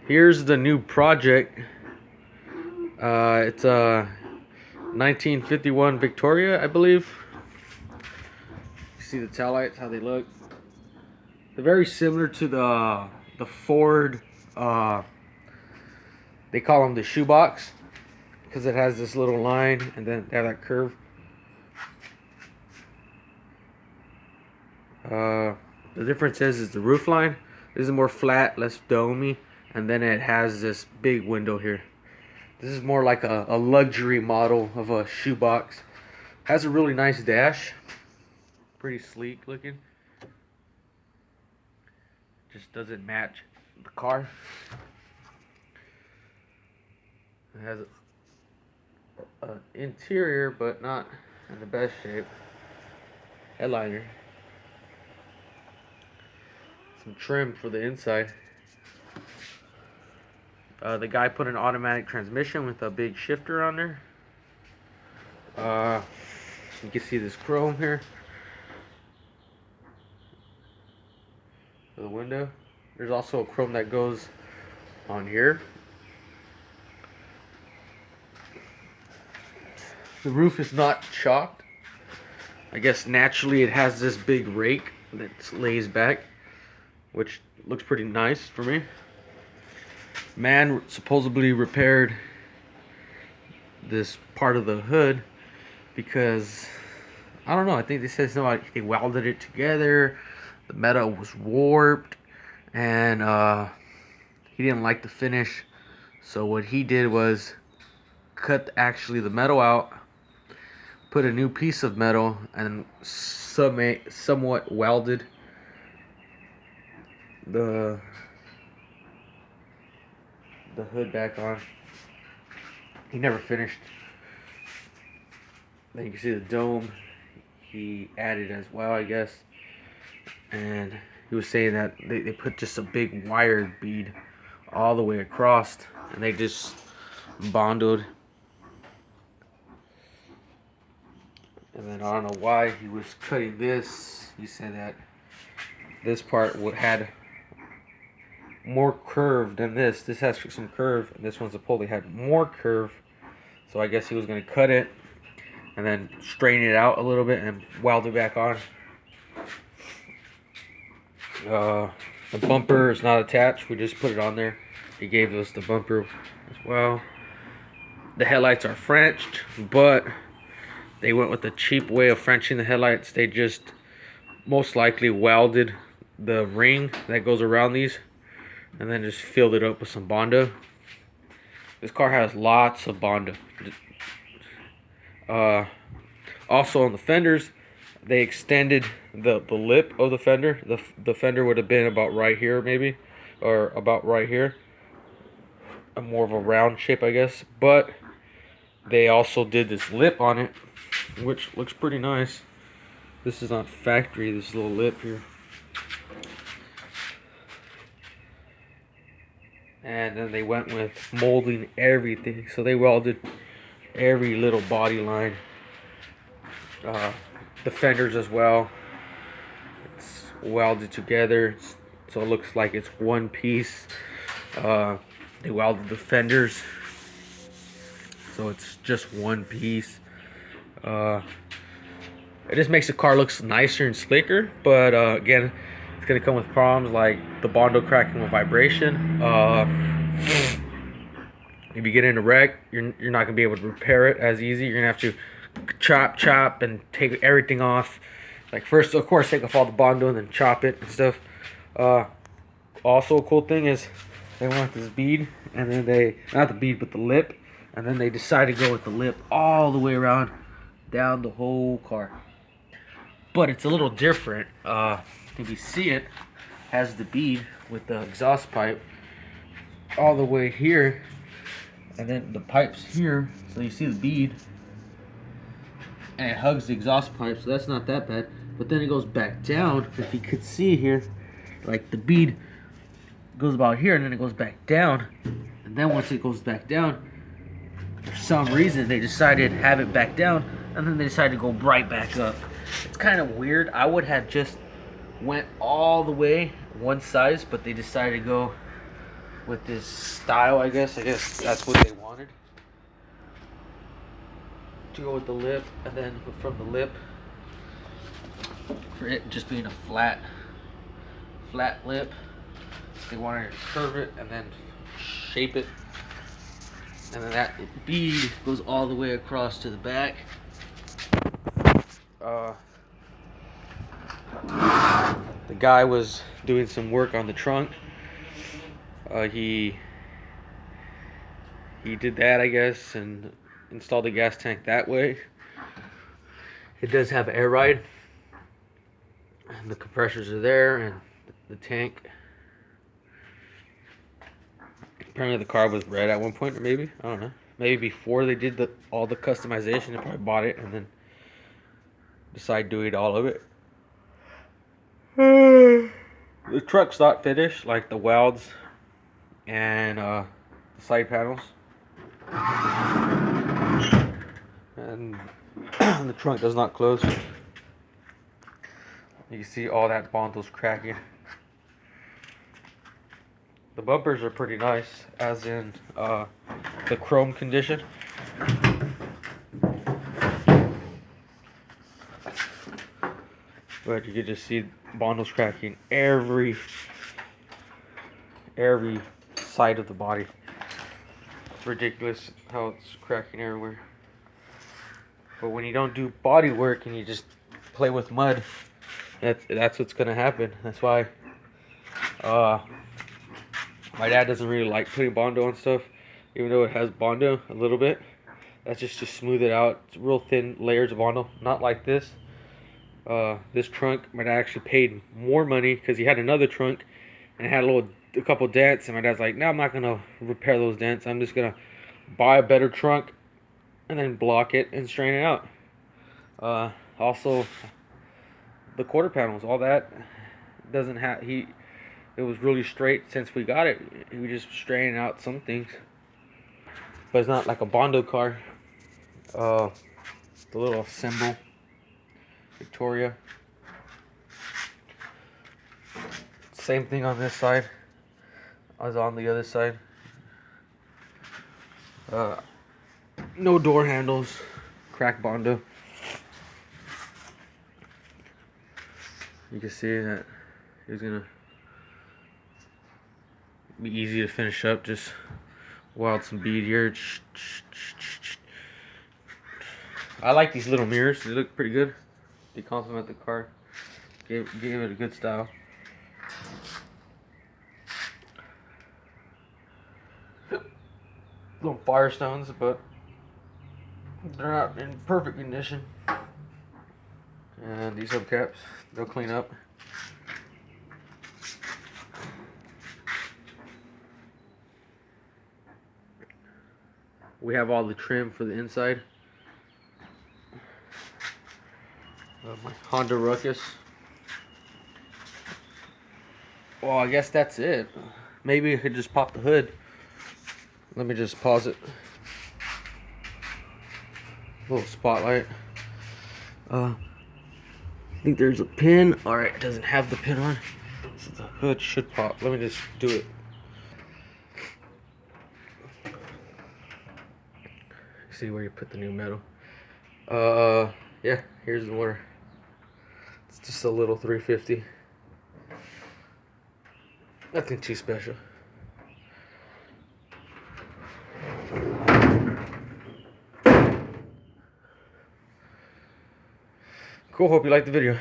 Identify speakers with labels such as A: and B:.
A: Here's the new project. It's a 1951 Victoria, I believe. You see the tail lights, how they look. They're very similar to the Ford. They call them the shoebox because it has this little line and then they have that curve. The difference is the roof line. This is more flat, less domey, and then it has this big window here. This is more like a luxury model of a shoebox. Has a really nice dash. Pretty sleek looking. Just doesn't match the car. It has an interior, but not in the best shape. Headliner. Some trim for the inside. The guy put an automatic transmission with a big shifter on there. You can see this chrome here for the window. There's also a chrome that goes on here. The roof is not chalked. I guess naturally it has this big rake that lays back, which looks pretty nice for me. Man supposedly repaired this part of the hood because I don't know. I think they said somebody they welded it together. The metal was warped, and he didn't like the finish. So what he did was cut actually the metal out, put a new piece of metal, and somewhat welded the hood back on. He never finished. Then you can see the dome he added as well, I guess. And he was saying that they put just a big wired bead all the way across, and they just bonded. And then I don't know why he was cutting this. He said that this part had more curve than this. This has some curve, and this one's supposedly had more curve. So I guess he was going to cut it and then straighten it out a little bit and weld it back on. The bumper is not attached. We just put it on there. He gave us the bumper as well. The headlights are Frenched, but they went with the cheap way of Frenching the headlights. They just most likely welded the ring that goes around these and then just filled it up with some Bondo. This car has lots of Bondo. Also on the fenders, they extended the lip of the fender. The fender would have been about right here maybe, or about right here. A more of a round shape, I guess. But they also did this lip on it, which looks pretty nice. This is not factory, this little lip here. And then they went with molding everything. So they welded every little body line. The fenders as well. It's welded together. So it looks like it's one piece. They welded the fenders. So it's just one piece. It just makes the car look nicer and slicker. But again, it's going to come with problems like the Bondo cracking with vibration. If you get in a wreck, you're not going to be able to repair it as easy. You're going to have to chop and take everything off. Like first, of course, take off all the Bondo and then chop it and stuff. Also, a cool thing is they went with this bead, and then they, not the bead, but the lip, and then they decided to go with the lip all the way around, down the whole car. But it's a little different. If you see it, has the bead with the exhaust pipe all the way here, and then the pipes here. So you see the bead, and it hugs the exhaust pipe, so that's not that bad. But then it goes back down. If you could see here, like the bead goes about here, and then it goes back down. And then once it goes back down, for some reason they decided to have it back down, and then they decided to go right back up. It's kind of weird. I would have just went all the way one size, but they decided to go with this style, I guess. I guess that's what they wanted. To go with the lip, and then from the lip, for it just being a flat lip, they wanted to curve it and then shape it. And then that bead goes all the way across to the back. The guy was doing some work on the trunk. He did that, I guess, and installed a gas tank that way. It does have air ride, and the compressors are there, and the tank. Apparently the car was red at one point, or maybe, I don't know. Maybe before they did all the customization, they probably bought it and then decided to do all of it. The truck's not finished, like the welds and the side panels. And the trunk does not close. You can see all that bundle's cracking. The bumpers are pretty nice, as in the chrome condition. But you can just see bundles cracking every side of the body. It's ridiculous how it's cracking everywhere. But when you don't do body work and you just play with mud, that's what's gonna happen. That's why my dad doesn't really like putting Bondo on stuff, even though it has Bondo a little bit. That's just to smooth it out. It's real thin layers of Bondo, not like this. This trunk, my dad actually paid more money because he had another trunk and it had a couple dents, and my dad's like, no, I'm not gonna repair those dents. I'm just gonna buy a better trunk and then block it and strain it out. Also, the quarter panels, all that doesn't have. It was really straight since we got it. We just strained out some things, but it's not like a Bondo car. The little symbol, Victoria. Same thing on this side as on the other side. No door handles, cracked Bondo. You can see that it's gonna be easy to finish up. Just weld some bead here. I like these little mirrors. They look pretty good. They complement the car. Gave it a good style. Little Firestones, but they're not in perfect condition. And these hubcaps, they'll clean up. We have all the trim for the inside. My Honda Ruckus. Well, I guess that's it. Maybe I could just pop the hood. Let me just pause it. Little spotlight. I think there's a pin. Alright, it doesn't have the pin on. So the hood should pop. Let me just do it. See where you put the new metal. Yeah, here's the motor. It's just a little 350. Nothing too special. Cool, hope you liked the video.